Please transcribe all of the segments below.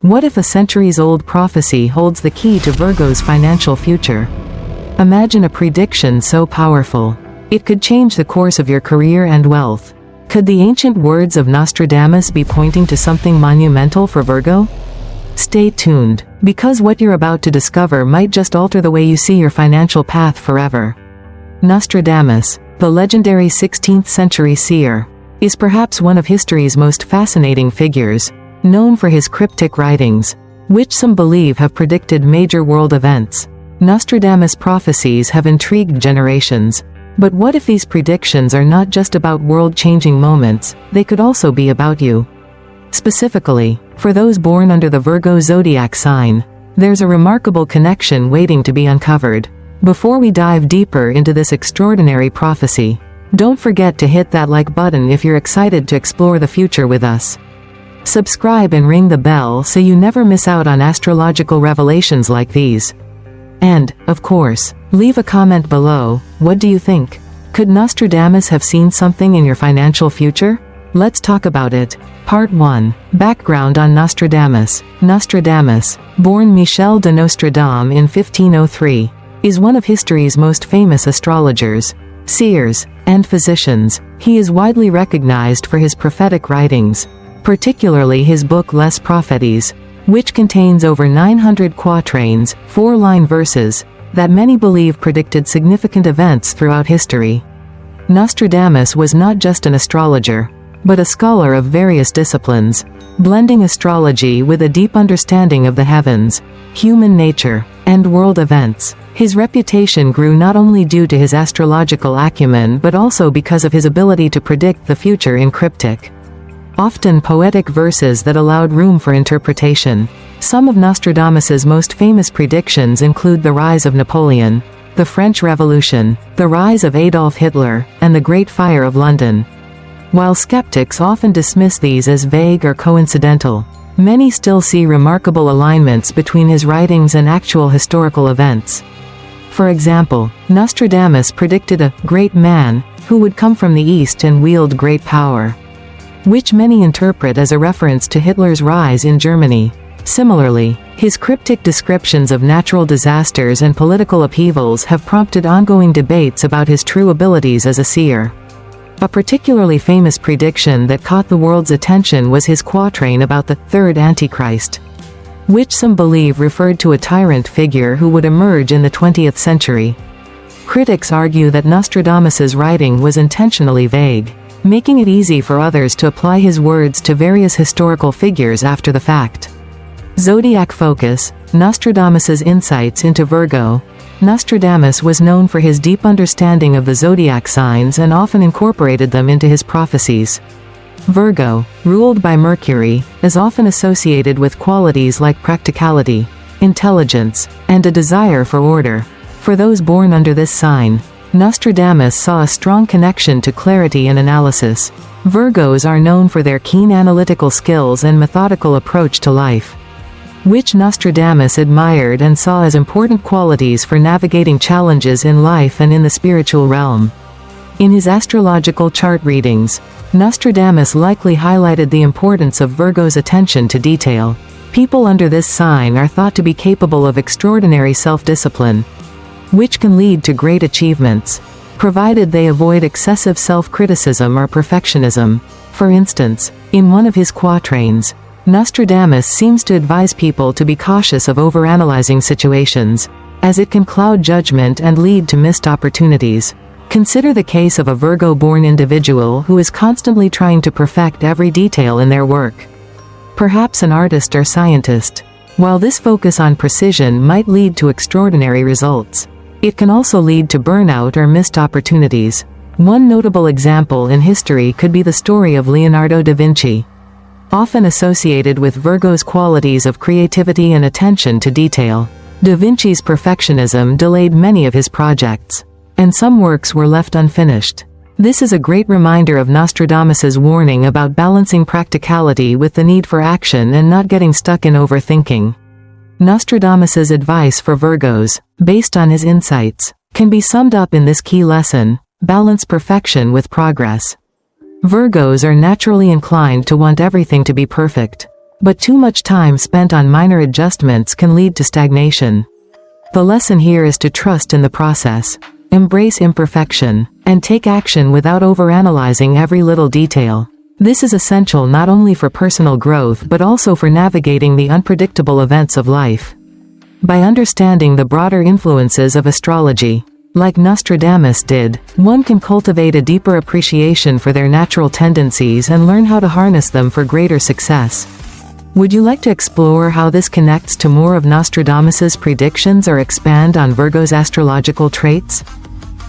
What if a centuries-old prophecy holds the key to Virgo's financial future? Imagine a prediction so powerful. It could change the course of your career and wealth. Could the ancient words of Nostradamus be pointing to something monumental for Virgo? Stay tuned, because what you're about to discover might just alter the way you see your financial path forever. Nostradamus, the legendary 16th century seer, is perhaps one of history's most fascinating figures, known for his cryptic writings, which some believe have predicted major world events. Nostradamus' prophecies have intrigued generations. But what if these predictions are not just about world-changing moments, they could also be about you? Specifically, for those born under the Virgo zodiac sign, there's a remarkable connection waiting to be uncovered. Before we dive deeper into this extraordinary prophecy, don't forget to hit that like button if you're excited to explore the future with us. Subscribe and ring the bell so you never miss out on astrological revelations like these. And, of course, leave a comment below. What do you think? Could Nostradamus have seen something in your financial future? Let's talk about it. Part 1. Background on Nostradamus. Nostradamus, born Michel de Nostradamus in 1503, is one of history's most famous astrologers, seers, and physicians. He is widely recognized for his prophetic writings, particularly his book Les Prophéties, which contains over 900 quatrains, 4-line verses, that many believe predicted significant events throughout history. Nostradamus was not just an astrologer, but a scholar of various disciplines, blending astrology with a deep understanding of the heavens, human nature, and world events. His reputation grew not only due to his astrological acumen but also because of his ability to predict the future in cryptic, often poetic verses that allowed room for interpretation. Some of Nostradamus's most famous predictions include the rise of Napoleon, the French Revolution, the rise of Adolf Hitler, and the Great Fire of London. While skeptics often dismiss these as vague or coincidental, many still see remarkable alignments between his writings and actual historical events. For example, Nostradamus predicted a great man who would come from the east and wield great power, which many interpret as a reference to Hitler's rise in Germany. Similarly, his cryptic descriptions of natural disasters and political upheavals have prompted ongoing debates about his true abilities as a seer. A particularly famous prediction that caught the world's attention was his quatrain about the third Antichrist, which some believe referred to a tyrant figure who would emerge in the 20th century. Critics argue that Nostradamus's writing was intentionally vague, making it easy for others to apply his words to various historical figures after the fact. Zodiac focus. Nostradamus's insights into Virgo. Nostradamus was known for his deep understanding of the zodiac signs and often incorporated them into his prophecies. Virgo, ruled by Mercury, is often associated with qualities like practicality, intelligence, and a desire for order. For those born under this sign, Nostradamus saw a strong connection to clarity and analysis. Virgos are known for their keen analytical skills and methodical approach to life, which Nostradamus admired and saw as important qualities for navigating challenges in life and in the spiritual realm. In his astrological chart readings, Nostradamus likely highlighted the importance of Virgo's attention to detail. People under this sign are thought to be capable of extraordinary self-discipline, which can lead to great achievements, provided they avoid excessive self-criticism or perfectionism. For instance, in one of his quatrains, Nostradamus seems to advise people to be cautious of overanalyzing situations, as it can cloud judgment and lead to missed opportunities. Consider the case of a Virgo-born individual who is constantly trying to perfect every detail in their work. Perhaps an artist or scientist. While this focus on precision might lead to extraordinary results, it can also lead to burnout or missed opportunities. One notable example in history could be the story of Leonardo da Vinci. Often associated with Virgo's qualities of creativity and attention to detail, da Vinci's perfectionism delayed many of his projects, and some works were left unfinished. This is a great reminder of Nostradamus's warning about balancing practicality with the need for action and not getting stuck in overthinking. Nostradamus's advice for Virgos, based on his insights, can be summed up in this key lesson: balance perfection with progress. Virgos are naturally inclined to want everything to be perfect. But too much time spent on minor adjustments can lead to stagnation. The lesson here is to trust in the process, embrace imperfection, and take action without overanalyzing every little detail. This is essential not only for personal growth but also for navigating the unpredictable events of life. By understanding the broader influences of astrology, like Nostradamus did, one can cultivate a deeper appreciation for their natural tendencies and learn how to harness them for greater success. Would you like to explore how this connects to more of Nostradamus's predictions or expand on Virgo's astrological traits?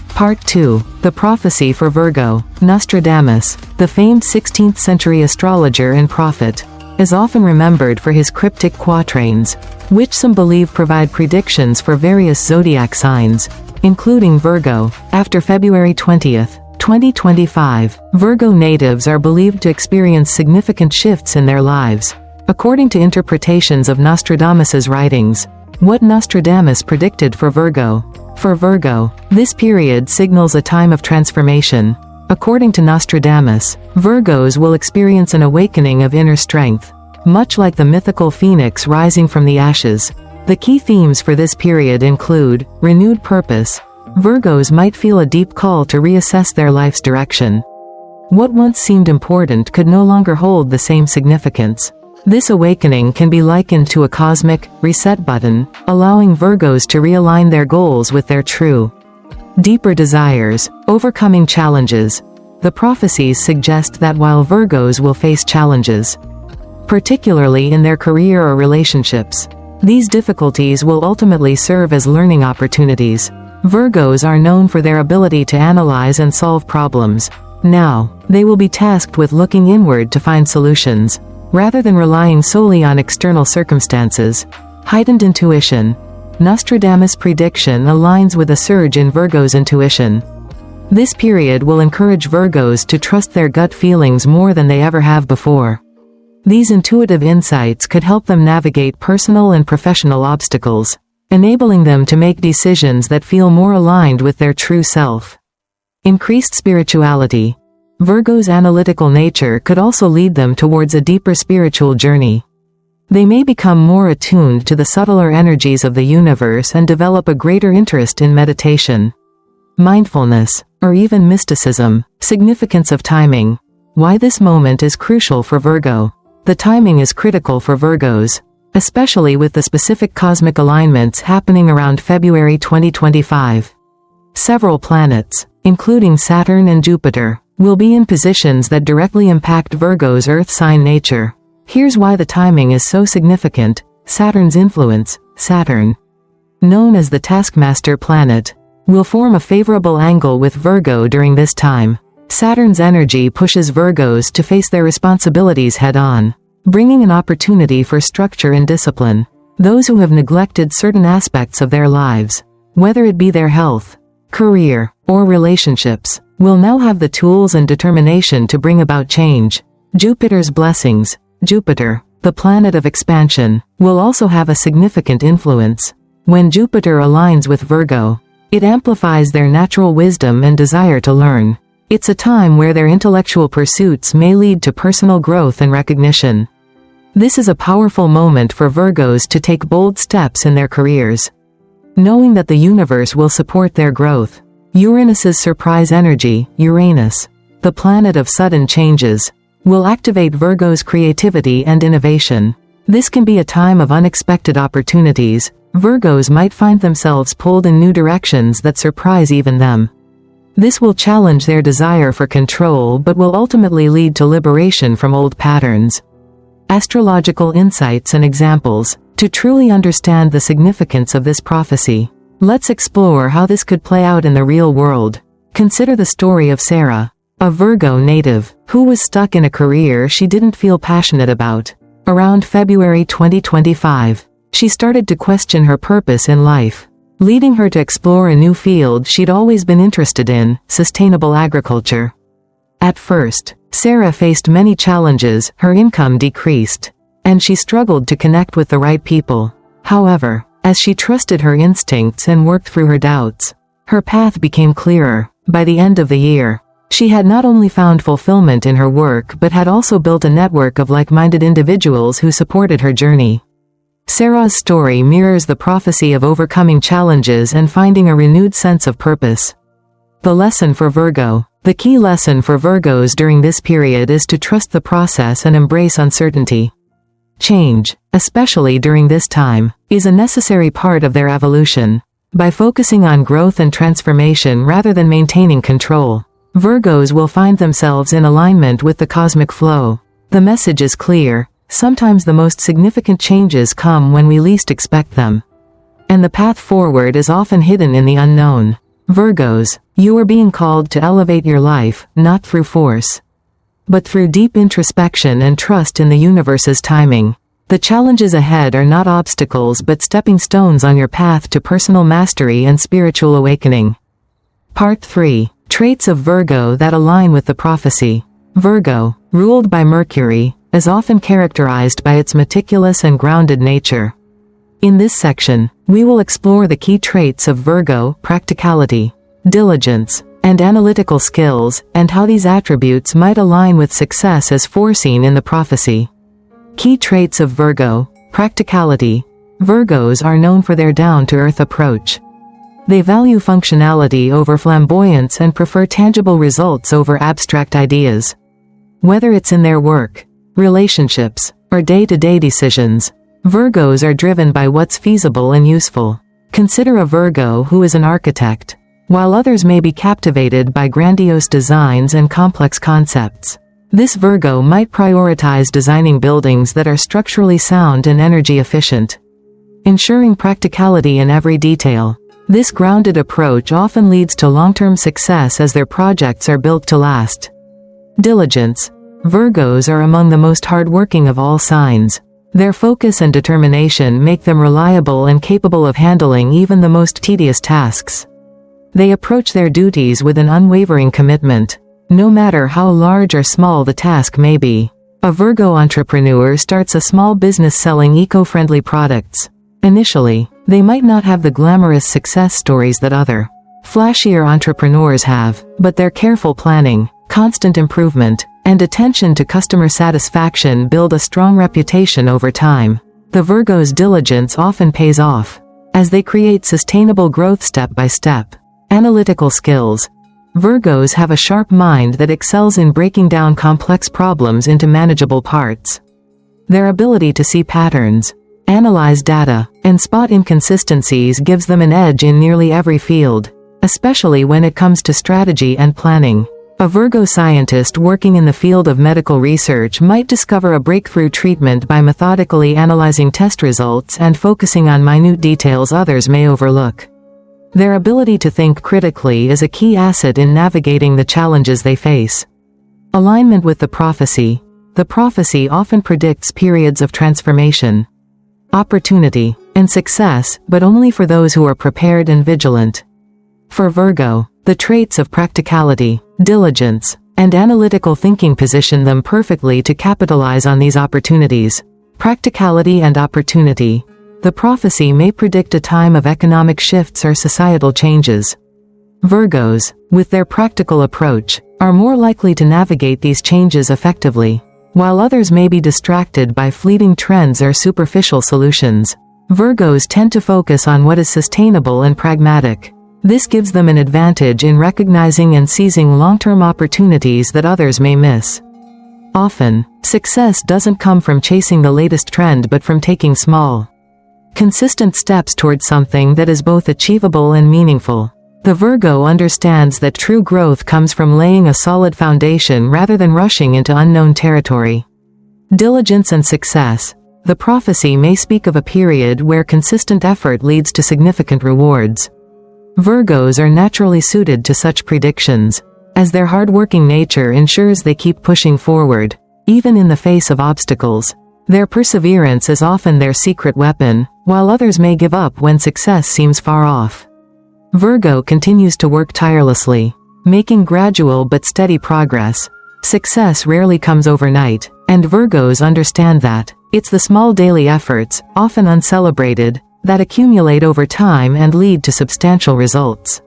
Part 2. The Prophecy for Virgo. Nostradamus, the famed 16th century astrologer and prophet, is often remembered for his cryptic quatrains, which some believe provide predictions for various zodiac signs, including Virgo. After February 20th, 2025, Virgo natives are believed to experience significant shifts in their lives. According to interpretations of Nostradamus's writings, what Nostradamus predicted for Virgo. For Virgo, this period signals a time of transformation. According to Nostradamus, Virgos will experience an awakening of inner strength, much like the mythical phoenix rising from the ashes. The key themes for this period include renewed purpose. Virgos might feel a deep call to reassess their life's direction. What once seemed important could no longer hold the same significance. This awakening can be likened to a cosmic reset button, allowing Virgos to realign their goals with their true, deeper desires. Overcoming challenges. The prophecies suggest that while Virgos will face challenges, particularly in their career or relationships, these difficulties will ultimately serve as learning opportunities. Virgos are known for their ability to analyze and solve problems. Now, they will be tasked with looking inward to find solutions, rather than relying solely on external circumstances. Heightened intuition. Nostradamus' prediction aligns with a surge in Virgo's intuition. This period will encourage Virgos to trust their gut feelings more than they ever have before. These intuitive insights could help them navigate personal and professional obstacles, enabling them to make decisions that feel more aligned with their true self. Increased spirituality. Virgo's analytical nature could also lead them towards a deeper spiritual journey. They may become more attuned to the subtler energies of the universe and develop a greater interest in meditation, mindfulness, or even mysticism. Significance of timing. Why this moment is crucial for Virgo. The timing is critical for Virgos, especially with the specific cosmic alignments happening around February 2025. Several planets, including Saturn and Jupiter, will be in positions that directly impact Virgo's earth sign nature. Here's why the timing is so significant. Saturn's influence. Saturn, known as the taskmaster planet, will form a favorable angle with Virgo during this time. Saturn's energy pushes Virgos to face their responsibilities head-on, bringing an opportunity for structure and discipline. Those who have neglected certain aspects of their lives, whether it be their health, career, or relationships, will now have the tools and determination to bring about change. Jupiter's blessings. Jupiter, the planet of expansion, will also have a significant influence. When Jupiter aligns with Virgo, it amplifies their natural wisdom and desire to learn. It's a time where their intellectual pursuits may lead to personal growth and recognition. This is a powerful moment for Virgos to take bold steps in their careers, knowing that the universe will support their growth. Uranus's surprise energy. Uranus, the planet of sudden changes, will activate Virgo's creativity and innovation. This can be a time of unexpected opportunities. Virgos might find themselves pulled in new directions that surprise even them. This will challenge their desire for control but will ultimately lead to liberation from old patterns. Astrological insights and examples. To truly understand the significance of this prophecy, let's explore how this could play out in the real world. Consider the story of Sarah, a Virgo native, who was stuck in a career she didn't feel passionate about. Around February 2025, she started to question her purpose in life, leading her to explore a new field she'd always been interested in: sustainable agriculture. At first, Sarah faced many challenges. Her income decreased, and she struggled to connect with the right people. However, as she trusted her instincts and worked through her doubts, her path became clearer. By the end of the year, She had not only found fulfillment in her work but had also built a network of like-minded individuals who supported her journey. Sarah's story mirrors the prophecy of overcoming challenges and finding a renewed sense of purpose. The lesson for Virgo. The key lesson for Virgos during this period is to trust the process and embrace uncertainty. Change, especially during this time, is a necessary part of their evolution. By focusing on growth and transformation rather than maintaining control, Virgos will find themselves in alignment with the cosmic flow. The message is clear: sometimes the most significant changes come when we least expect them. And the path forward is often hidden in the unknown. Virgos, you are being called to elevate your life, not through force, but through deep introspection and trust in the universe's timing. The challenges ahead are not obstacles but stepping stones on your path to personal mastery and spiritual awakening. Part 3. Traits of Virgo that align with the prophecy. Virgo, ruled by Mercury, is often characterized by its meticulous and grounded nature. In this section, we will explore the key traits of Virgo: practicality, diligence, and analytical skills, and how these attributes might align with success as foreseen in the prophecy. Key traits of Virgo: practicality. Virgos are known for their down-to-earth approach. They value functionality over flamboyance and prefer tangible results over abstract ideas. Whether it's in their work, relationships, or day-to-day decisions, Virgos are driven by what's feasible and useful. Consider a Virgo who is an architect. While others may be captivated by grandiose designs and complex concepts, this Virgo might prioritize designing buildings that are structurally sound and energy efficient, ensuring practicality in every detail. This grounded approach often leads to long-term success as their projects are built to last. Diligence. Virgos are among the most hardworking of all signs. Their focus and determination make them reliable and capable of handling even the most tedious tasks. They approach their duties with an unwavering commitment, no matter how large or small the task may be. A Virgo entrepreneur starts a small business selling eco-friendly products. Initially, they might not have the glamorous success stories that other, flashier entrepreneurs have, but their careful planning, constant improvement, and attention to customer satisfaction build a strong reputation over time. The Virgo's diligence often pays off, as they create sustainable growth step by step. Analytical skills. Virgos have a sharp mind that excels in breaking down complex problems into manageable parts. Their ability to see patterns, analyze data, and spot inconsistencies gives them an edge in nearly every field, especially when it comes to strategy and planning. A Virgo scientist working in the field of medical research might discover a breakthrough treatment by methodically analyzing test results and focusing on minute details others may overlook. Their ability to think critically is a key asset in navigating the challenges they face. Alignment with the prophecy. The prophecy often predicts periods of transformation, opportunity, and success, but only for those who are prepared and vigilant. For Virgo, the traits of practicality, diligence, and analytical thinking position them perfectly to capitalize on these opportunities. Practicality and opportunity. The prophecy may predict a time of economic shifts or societal changes. Virgos, with their practical approach, are more likely to navigate these changes effectively, while others may be distracted by fleeting trends or superficial solutions. Virgos tend to focus on what is sustainable and pragmatic. This gives them an advantage in recognizing and seizing long-term opportunities that others may miss. Often, success doesn't come from chasing the latest trend but from taking small, consistent steps towards something that is both achievable and meaningful. The Virgo understands that true growth comes from laying a solid foundation rather than rushing into unknown territory. Diligence and success. The prophecy may speak of a period where consistent effort leads to significant rewards. Virgos are naturally suited to such predictions, as their hardworking nature ensures they keep pushing forward, even in the face of obstacles. Their perseverance is often their secret weapon, while others may give up when success seems far off. Virgo continues to work tirelessly, making gradual but steady progress. Success rarely comes overnight, and Virgos understand that. It's the small daily efforts, often uncelebrated, that accumulate over time and lead to substantial results.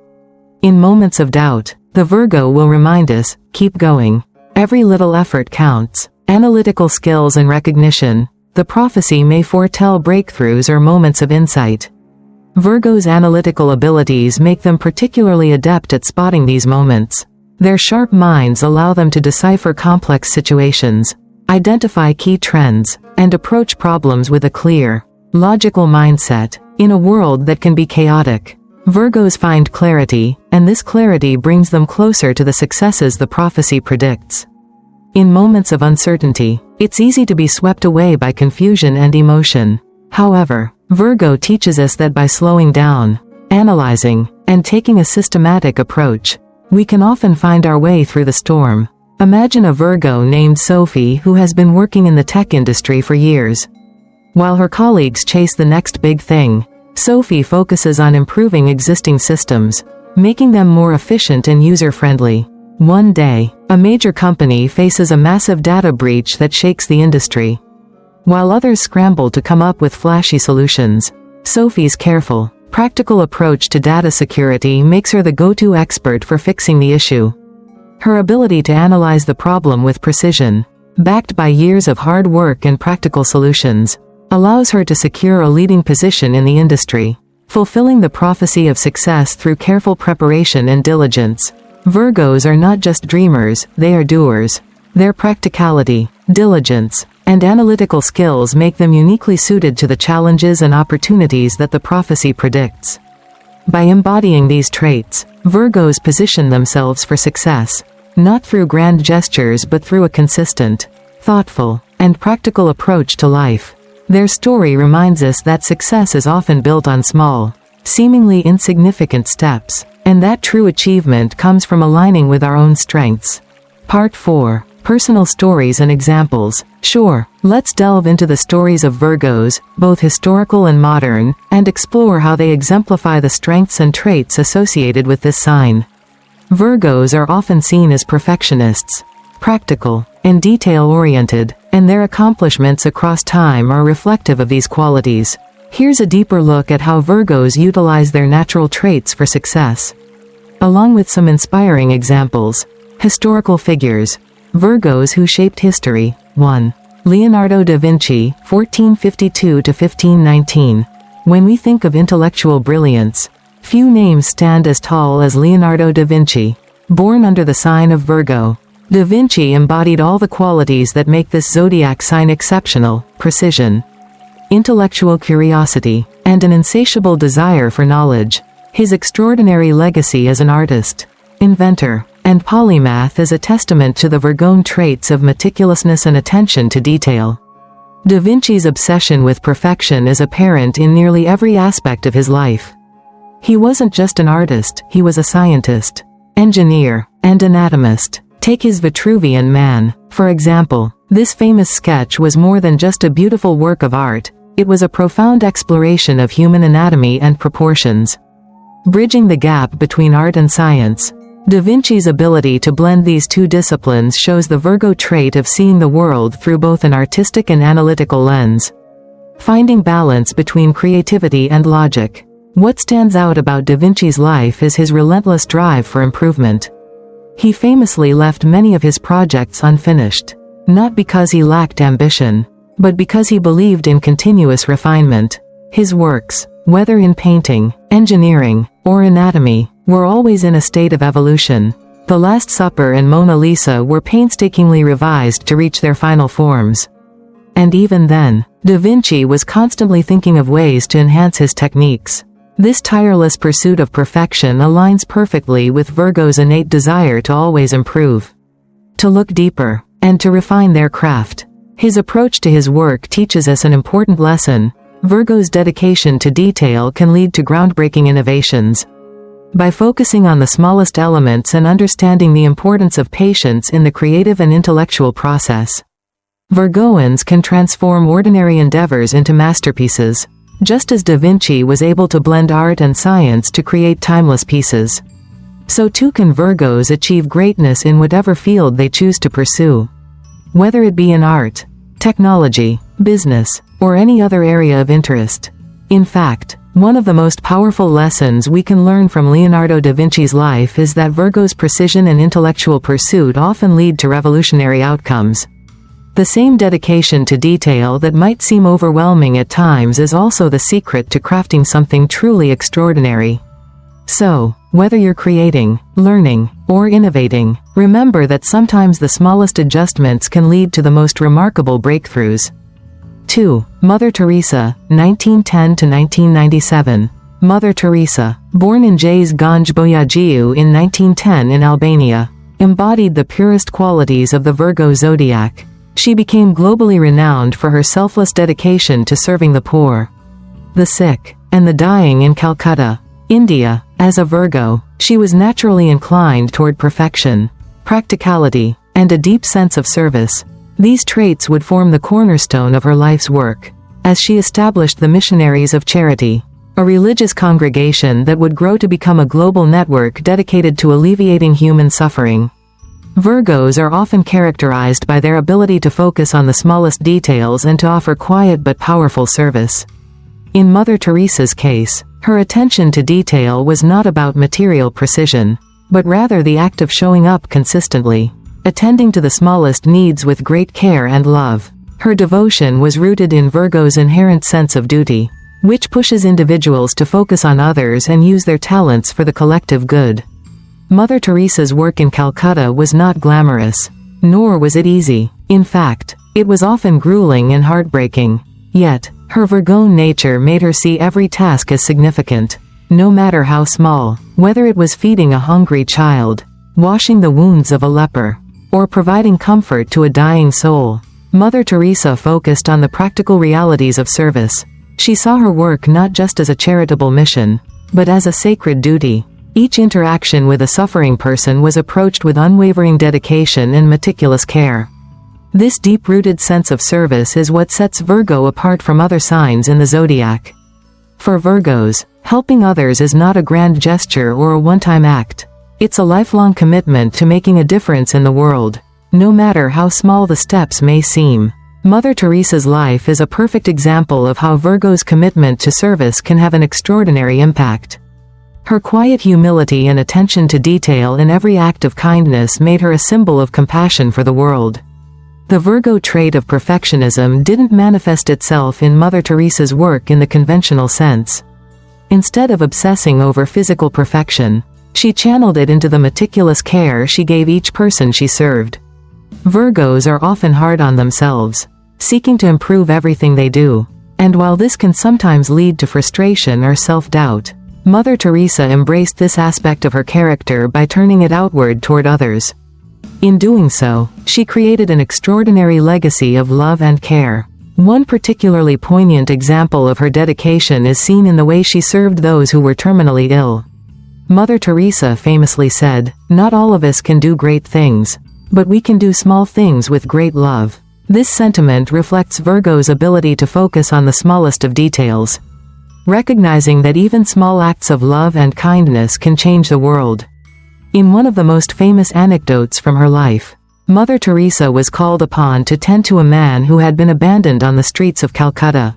In moments of doubt, The Virgo will remind us, keep going. Every little effort counts. Analytical skills and recognition. The prophecy may foretell breakthroughs or moments of insight. Virgo's analytical abilities make them particularly adept at spotting these moments. Their sharp minds allow them to decipher complex situations, identify key trends, and approach problems with a clear, logical mindset. In a world that can be chaotic, Virgos find clarity, and this clarity brings them closer to the successes the prophecy predicts. In moments of uncertainty, it's easy to be swept away by confusion and emotion. However, Virgo teaches us that by slowing down, analyzing, and taking a systematic approach, we can often find our way through the storm. Imagine a Virgo named Sophie who has been working in the tech industry for years. While her colleagues chase the next big thing, Sophie focuses on improving existing systems, making them more efficient and user-friendly. One day, a major company faces a massive data breach that shakes the industry. While others scramble to come up with flashy solutions, Sophie's careful, practical approach to data security makes her the go-to expert for fixing the issue. Her ability to analyze the problem with precision, backed by years of hard work and practical solutions, allows her to secure a leading position in the industry, fulfilling the prophecy of success through careful preparation and diligence. Virgos are not just dreamers, they are doers. Their practicality, diligence, and analytical skills make them uniquely suited to the challenges and opportunities that the prophecy predicts. By embodying these traits, Virgos position themselves for success, not through grand gestures but through a consistent, thoughtful, and practical approach to life. Their story reminds us that success is often built on small, seemingly insignificant steps, and that true achievement comes from aligning with our own strengths. Part 4. Personal stories and examples. Sure, let's delve into the stories of Virgos, both historical and modern, and explore how they exemplify the strengths and traits associated with this sign. Virgos are often seen as perfectionists, practical, and detail-oriented, and their accomplishments across time are reflective of these qualities. Here's a deeper look at how Virgos utilize their natural traits for success. Along with some inspiring examples. Historical figures. Virgos who shaped history. 1. Leonardo da Vinci, 1452–1519. When we think of intellectual brilliance, few names stand as tall as Leonardo da Vinci. Born under the sign of Virgo, Da Vinci embodied all the qualities that make this zodiac sign exceptional: precision, intellectual curiosity, and an insatiable desire for knowledge. His extraordinary legacy as an artist, inventor, and polymath is a testament to the Virgone traits of meticulousness and attention to detail. Da Vinci's obsession with perfection is apparent in nearly every aspect of his life. He wasn't just an artist, he was a scientist, engineer, and anatomist. Take his Vitruvian Man, for example. This famous sketch was more than just a beautiful work of art, it was a profound exploration of human anatomy and proportions. Bridging the gap between art and science, Da Vinci's ability to blend these two disciplines shows the Virgo trait of seeing the world through both an artistic and analytical lens. Finding balance between creativity and logic. What stands out about Da Vinci's life is his relentless drive for improvement. He famously left many of his projects unfinished, not because he lacked ambition, but because he believed in continuous refinement. His works, whether in painting, engineering, or anatomy, were always in a state of evolution. The Last Supper and Mona Lisa were painstakingly revised to reach their final forms. And even then, Da Vinci was constantly thinking of ways to enhance his techniques. This tireless pursuit of perfection aligns perfectly with Virgo's innate desire to always improve, to look deeper, and to refine their craft. His approach to his work teaches us an important lesson. Virgo's dedication to detail can lead to groundbreaking innovations. By focusing on the smallest elements and understanding the importance of patience in the creative and intellectual process, Virgoans can transform ordinary endeavors into masterpieces. Just as Da Vinci was able to blend art and science to create timeless pieces, so too can Virgos achieve greatness in whatever field they choose to pursue. Whether it be in art, technology, business, or any other area of interest. In fact, One of the most powerful lessons we can learn from Leonardo da Vinci's life is that Virgo's precision and intellectual pursuit often lead to revolutionary outcomes. The same dedication to detail that might seem overwhelming at times is also the secret to crafting something truly extraordinary. So, whether you're creating, learning, or innovating, remember that sometimes the smallest adjustments can lead to the most remarkable breakthroughs. 2. Mother Teresa, 1910 to 1997. Mother Teresa, born in Ganj Boyajiu in 1910 in Albania, embodied the purest qualities of the Virgo zodiac. She became globally renowned for her selfless dedication to serving the poor, the sick, and the dying in Calcutta, India. As a Virgo, she was naturally inclined toward perfection, practicality, and a deep sense of service. These traits would form the cornerstone of her life's work, as she established the Missionaries of Charity, a religious congregation that would grow to become a global network dedicated to alleviating human suffering. Virgos are often characterized by their ability to focus on the smallest details and to offer quiet but powerful service. In Mother Teresa's case, her attention to detail was not about material precision, but rather the act of showing up consistently, attending to the smallest needs with great care and love. Her devotion was rooted in Virgo's inherent sense of duty, which pushes individuals to focus on others and use their talents for the collective good. Mother Teresa's work in Calcutta was not glamorous, nor was it easy. In fact, it was often grueling and heartbreaking. Yet, her Virgo nature made her see every task as significant, no matter how small, whether it was feeding a hungry child, washing the wounds of a leper, or providing comfort to a dying soul. Mother Teresa focused on the practical realities of service. She saw her work not just as a charitable mission, but as a sacred duty. Each interaction with a suffering person was approached with unwavering dedication and meticulous care. This deep-rooted sense of service is what sets Virgo apart from other signs in the zodiac. For Virgos, helping others is not a grand gesture or a one-time act. It's a lifelong commitment to making a difference in the world, no matter how small the steps may seem. Mother Teresa's life is a perfect example of how Virgo's commitment to service can have an extraordinary impact. Her quiet humility and attention to detail in every act of kindness made her a symbol of compassion for the world. The Virgo trait of perfectionism didn't manifest itself in Mother Teresa's work in the conventional sense. Instead of obsessing over physical perfection, she channeled it into the meticulous care she gave each person she served. Virgos are often hard on themselves, seeking to improve everything they do, and while this can sometimes lead to frustration or self-doubt, Mother Teresa embraced this aspect of her character by turning it outward toward others. In doing so, she created an extraordinary legacy of love and care. One particularly poignant example of her dedication is seen in the way she served those who were terminally ill. Mother Teresa famously said, "Not all of us can do great things, but we can do small things with great love." This sentiment reflects Virgo's ability to focus on the smallest of details, recognizing that even small acts of love and kindness can change the world. In one of the most famous anecdotes from her life, Mother Teresa was called upon to tend to a man who had been abandoned on the streets of Calcutta,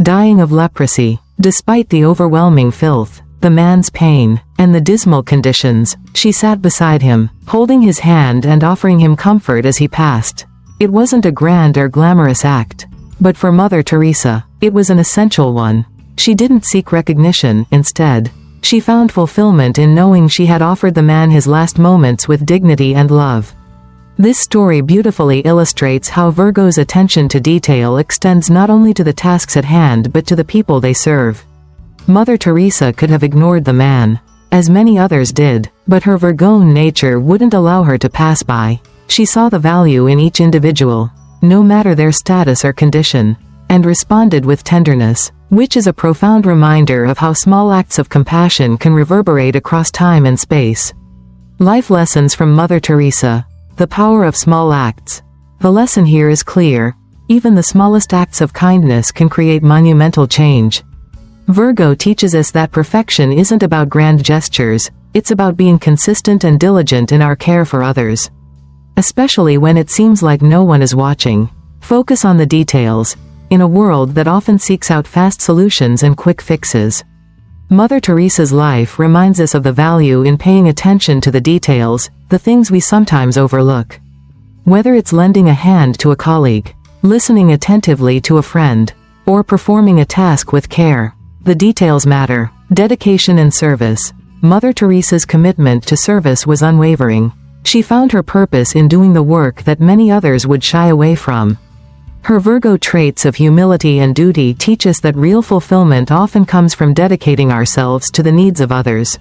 dying of leprosy. Despite the overwhelming filth, the man's pain, and the dismal conditions, she sat beside him, holding his hand and offering him comfort as he passed. It wasn't a grand or glamorous act, but for Mother Teresa, it was an essential one. She didn't seek recognition. Instead, she found fulfillment in knowing she had offered the man his last moments with dignity and love. This story beautifully illustrates how Virgo's attention to detail extends not only to the tasks at hand but to the people they serve. Mother Teresa could have ignored the man, as many others did, but her Virgoan nature wouldn't allow her to pass by. She saw the value in each individual, no matter their status or condition, and responded with tenderness, which is a profound reminder of how small acts of compassion can reverberate across time and space. Life lessons from Mother Teresa. The power of small acts. The lesson here is clear. Even the smallest acts of kindness can create monumental change. Virgo teaches us that perfection isn't about grand gestures, it's about being consistent and diligent in our care for others. Especially when it seems like no one is watching. Focus on the details. in a world that often seeks out fast solutions and quick fixes. Mother Teresa's life reminds us of the value in paying attention to the details, the things we sometimes overlook. Whether it's lending a hand to a colleague, listening attentively to a friend, or performing a task with care, the details matter. Dedication and service. Mother Teresa's commitment to service was unwavering. She found her purpose in doing the work that many others would shy away from. Her Virgo traits of humility and duty teach us that real fulfillment often comes from dedicating ourselves to the needs of others.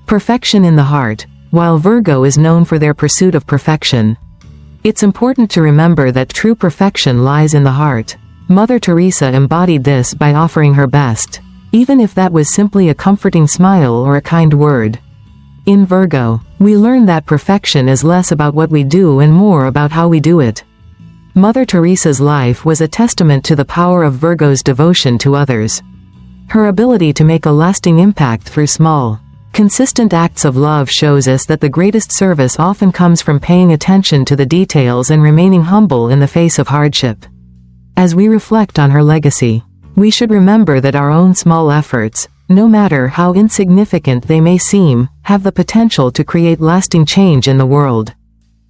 Perfection in the heart. While Virgo is known for their pursuit of perfection, it's important to remember that true perfection lies in the heart. Mother Teresa embodied this by offering her best, even if that was simply a comforting smile or a kind word. In Virgo, we learn that perfection is less about what we do and more about how we do it. Mother Teresa's life was a testament to the power of Virgo's devotion to others. Her ability to make a lasting impact through small, consistent acts of love shows us that the greatest service often comes from paying attention to the details and remaining humble in the face of hardship. As we reflect on her legacy, we should remember that our own small efforts, no matter how insignificant they may seem, have the potential to create lasting change in the world.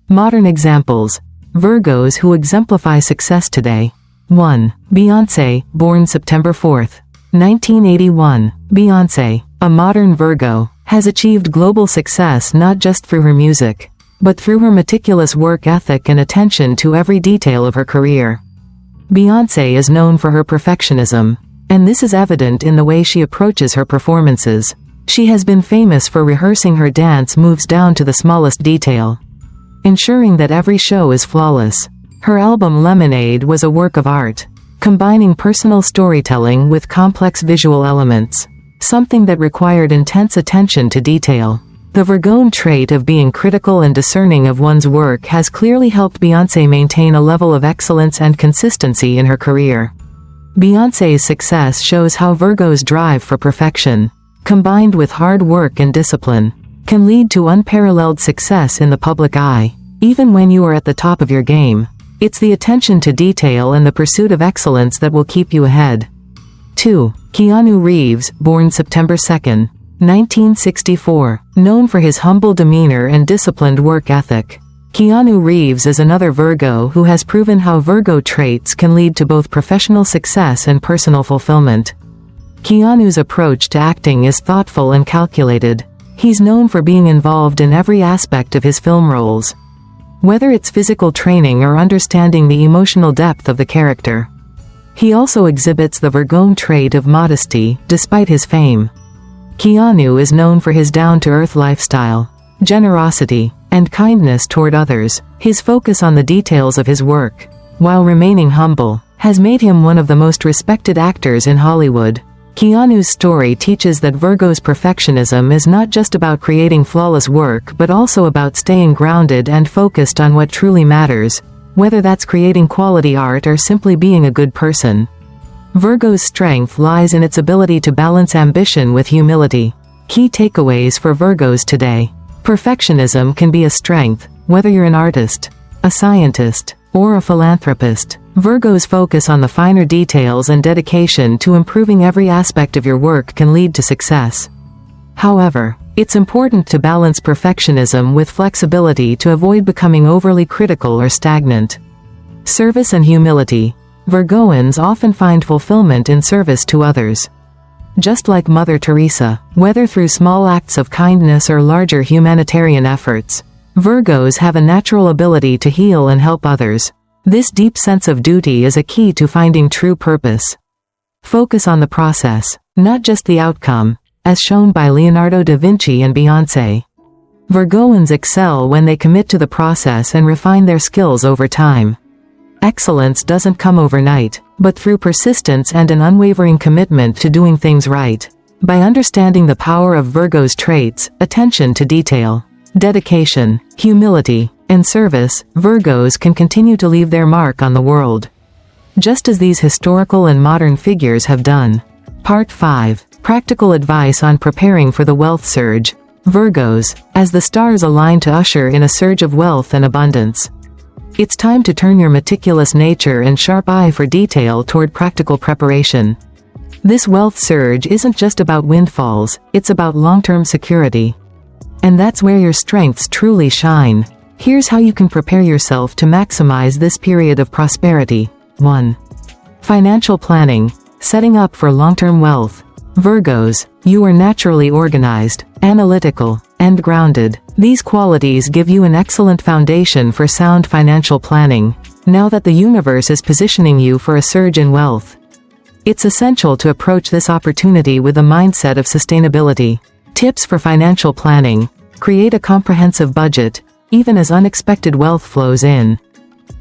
Modern examples. Virgos who exemplify success today. 1. Beyoncé, born September 4, 1981. Beyoncé, a modern Virgo, has achieved global success not just through her music, but through her meticulous work ethic and attention to every detail of her career. Beyoncé is known for her perfectionism, and this is evident in the way she approaches her performances. She has been famous for rehearsing her dance moves down to the smallest detail, ensuring that every show is flawless. Her album Lemonade was a work of art, combining personal storytelling with complex visual elements, something that required intense attention to detail. The Virgone trait of being critical and discerning of one's work has clearly helped Beyoncé maintain a level of excellence and consistency in her career. Beyoncé's success shows how Virgo's drive for perfection, combined with hard work and discipline, can lead to unparalleled success in the public eye. Even when you are at the top of your game, it's the attention to detail and the pursuit of excellence that will keep you ahead. 2. Keanu Reeves, born September 2, 1964. Known for his humble demeanor and disciplined work ethic, Keanu Reeves is another Virgo who has proven how Virgo traits can lead to both professional success and personal fulfillment. Keanu's approach to acting is thoughtful and calculated. He's known for being involved in every aspect of his film roles, whether it's physical training or understanding the emotional depth of the character. He also exhibits the Virgone trait of modesty, despite his fame. Keanu is known for his down-to-earth lifestyle, generosity, and kindness toward others. His focus on the details of his work, while remaining humble, has made him one of the most respected actors in Hollywood. Keanu's story teaches that Virgo's perfectionism is not just about creating flawless work but also about staying grounded and focused on what truly matters, whether that's creating quality art or simply being a good person. Virgo's strength lies in its ability to balance ambition with humility. Key takeaways for Virgos today. Perfectionism can be a strength, whether you're an artist, a scientist, or a philanthropist. Virgos focus on the finer details and dedication to improving every aspect of your work can lead to success. However, it's important to balance perfectionism with flexibility to avoid becoming overly critical or stagnant. Service and humility. Virgoans often find fulfillment in service to others. Just like Mother Teresa, whether through small acts of kindness or larger humanitarian efforts, Virgos have a natural ability to heal and help others. This deep sense of duty is a key to finding true purpose. Focus on the process, not just the outcome, as shown by Leonardo da Vinci and Beyoncé. Virgoans excel when they commit to the process and refine their skills over time. Excellence doesn't come overnight, but through persistence and an unwavering commitment to doing things right. By understanding the power of Virgo's traits, attention to detail, dedication, humility, and service, Virgos can continue to leave their mark on the world, just as these historical and modern figures have done. Part 5. Practical advice on preparing for the wealth surge. Virgos, as the stars align to usher in a surge of wealth and abundance. It's time to turn your meticulous nature and sharp eye for detail toward practical preparation. This wealth surge isn't just about windfalls, it's about long-term security. And that's where your strengths truly shine. Here's how you can prepare yourself to maximize this period of prosperity. 1. Financial planning. Setting up for long-term wealth. Virgos, you are naturally organized, analytical, and grounded. These qualities give you an excellent foundation for sound financial planning, now that the universe is positioning you for a surge in wealth. It's essential to approach this opportunity with a mindset of sustainability. Tips for financial planning. Create a comprehensive budget, even as unexpected wealth flows in.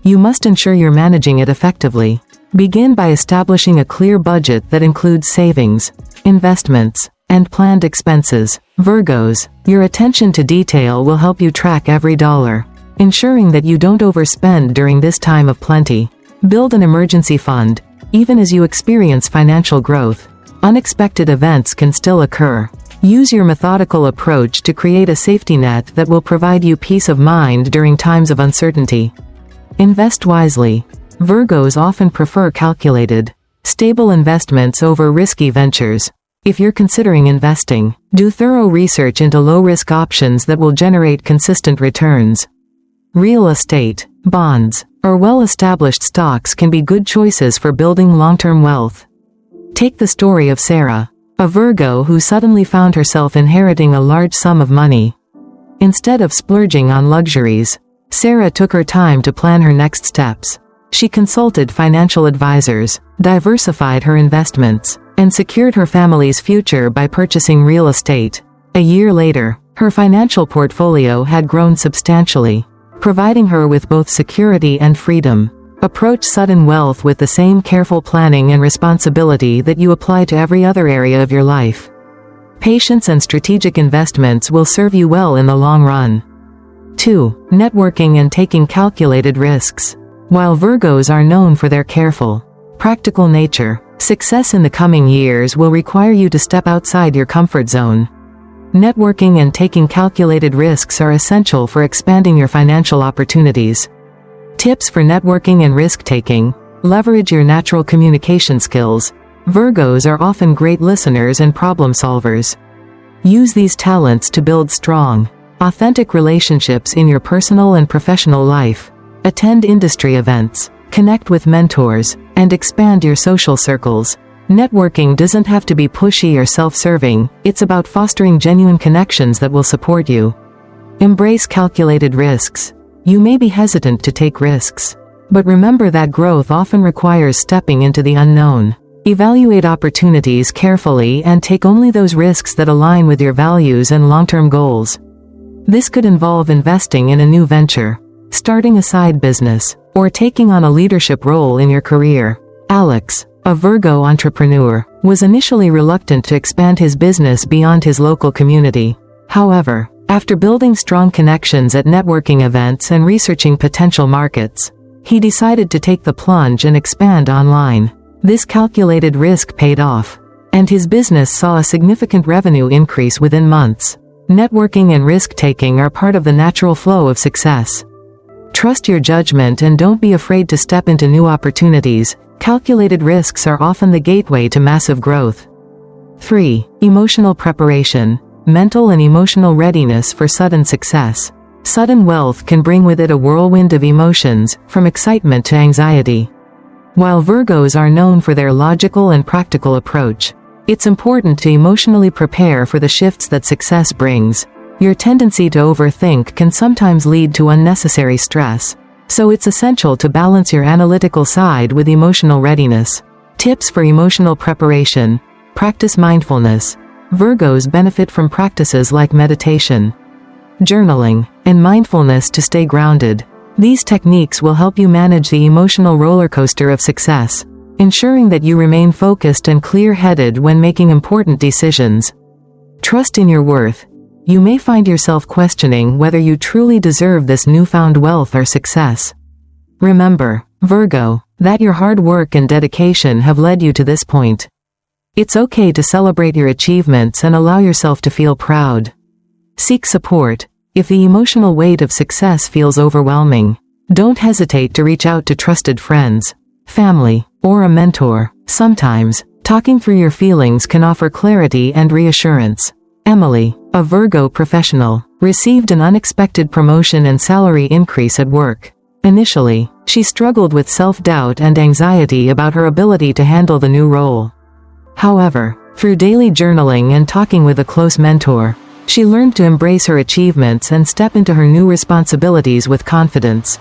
You must ensure you're managing it effectively. Begin by establishing a clear budget that includes savings, investments, and planned expenses. Virgos, your attention to detail will help you track every dollar, ensuring that you don't overspend during this time of plenty. Build an emergency fund. Even as you experience financial growth, unexpected events can still occur. Use your methodical approach to create a safety net that will provide you peace of mind during times of uncertainty. Invest wisely. Virgos often prefer calculated, stable investments over risky ventures. If you're considering investing, do thorough research into low-risk options that will generate consistent returns. Real estate, bonds, or well-established stocks can be good choices for building long-term wealth. Take the story of Sarah, a Virgo who suddenly found herself inheriting a large sum of money. Instead of splurging on luxuries, Sarah took her time to plan her next steps. She consulted financial advisors, diversified her investments, and secured her family's future by purchasing real estate. A year later, her financial portfolio had grown substantially, providing her with both security and freedom. Approach sudden wealth with the same careful planning and responsibility that you apply to every other area of your life. Patience and strategic investments will serve you well in the long run. 2. Networking and taking calculated risks. While Virgos are known for their careful, practical nature, success in the coming years will require you to step outside your comfort zone. Networking and taking calculated risks are essential for expanding your financial opportunities. Tips for networking and risk-taking. Leverage your natural communication skills. Virgos are often great listeners and problem solvers. Use these talents to build strong, authentic relationships in your personal and professional life. Attend industry events, connect with mentors, and expand your social circles. Networking doesn't have to be pushy or self-serving, it's about fostering genuine connections that will support you. Embrace calculated risks. You may be hesitant to take risks, but remember that growth often requires stepping into the unknown. Evaluate opportunities carefully and take only those risks that align with your values and long-term goals. This could involve investing in a new venture, starting a side business, or taking on a leadership role in your career. Alex, a Virgo entrepreneur, was initially reluctant to expand his business beyond his local community. However, after building strong connections at networking events and researching potential markets, he decided to take the plunge and expand online. This calculated risk paid off, and his business saw a significant revenue increase within months. Networking and risk-taking are part of the natural flow of success. Trust your judgment and don't be afraid to step into new opportunities. Calculated risks are often the gateway to massive growth. 3. Emotional preparation. Mental and emotional readiness for sudden success. Sudden wealth can bring with it a whirlwind of emotions, from excitement to anxiety. While Virgos are known for their logical and practical approach, it's important to emotionally prepare for the shifts that success brings. Your tendency to overthink can sometimes lead to unnecessary stress, so it's essential to balance your analytical side with emotional readiness. Tips for emotional preparation. Practice mindfulness. Virgos benefit from practices like meditation, journaling, and mindfulness to stay grounded. These techniques will help you manage the emotional roller coaster of success, ensuring that you remain focused and clear-headed when making important decisions. Trust in your worth. You may find yourself questioning whether you truly deserve this newfound wealth or success. Remember, Virgo, that your hard work and dedication have led you to this point. It's okay to celebrate your achievements and allow yourself to feel proud. Seek support. If the emotional weight of success feels overwhelming, Don't hesitate to reach out to trusted friends, family, or a mentor. Sometimes, talking through your feelings can offer clarity and reassurance. Emily, a Virgo professional, received an unexpected promotion and salary increase at work. Initially, she struggled with self-doubt and anxiety about her ability to handle the new role. However, through daily journaling and talking with a close mentor, she learned to embrace her achievements and step into her new responsibilities with confidence.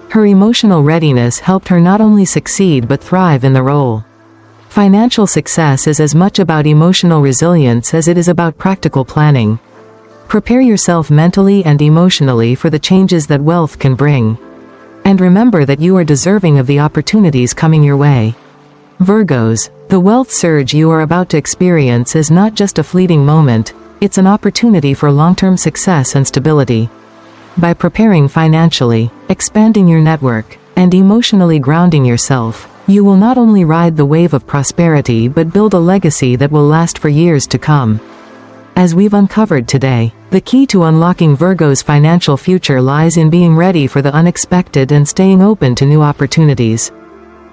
Her emotional readiness helped her not only succeed but thrive in the role. Financial success is as much about emotional resilience as it is about practical planning. Prepare yourself mentally and emotionally for the changes that wealth can bring. And remember that you are deserving of the opportunities coming your way. Virgos, the wealth surge you are about to experience is not just a fleeting moment, it's an opportunity for long-term success and stability. By preparing financially, expanding your network, and emotionally grounding yourself, you will not only ride the wave of prosperity but build a legacy that will last for years to come. As we've uncovered today, the key to unlocking Virgo's financial future lies in being ready for the unexpected and staying open to new opportunities.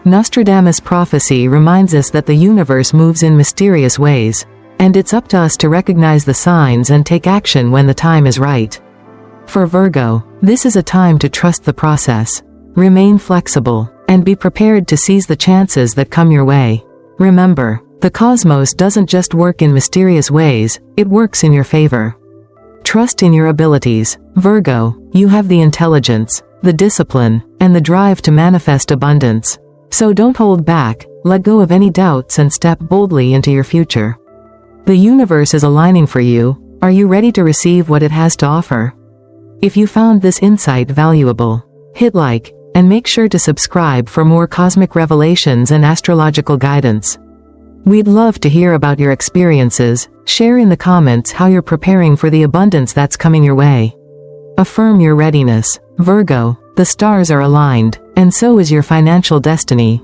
Nostradamus' prophecy reminds us that the universe moves in mysterious ways, and it's up to us to recognize the signs and take action when the time is right. For Virgo, this is a time to trust the process, remain flexible, and be prepared to seize the chances that come your way. Remember, the cosmos doesn't just work in mysterious ways, it works in your favor. Trust in your abilities, Virgo. You have the intelligence, the discipline, and the drive to manifest abundance. So don't hold back, let go of any doubts and step boldly into your future. The universe is aligning for you. Are you ready to receive what it has to offer? If you found this insight valuable, hit like, and make sure to subscribe for more cosmic revelations and astrological guidance. We'd love to hear about your experiences. Share in the comments how you're preparing for the abundance that's coming your way. Affirm your readiness, Virgo. The stars are aligned, and so is your financial destiny.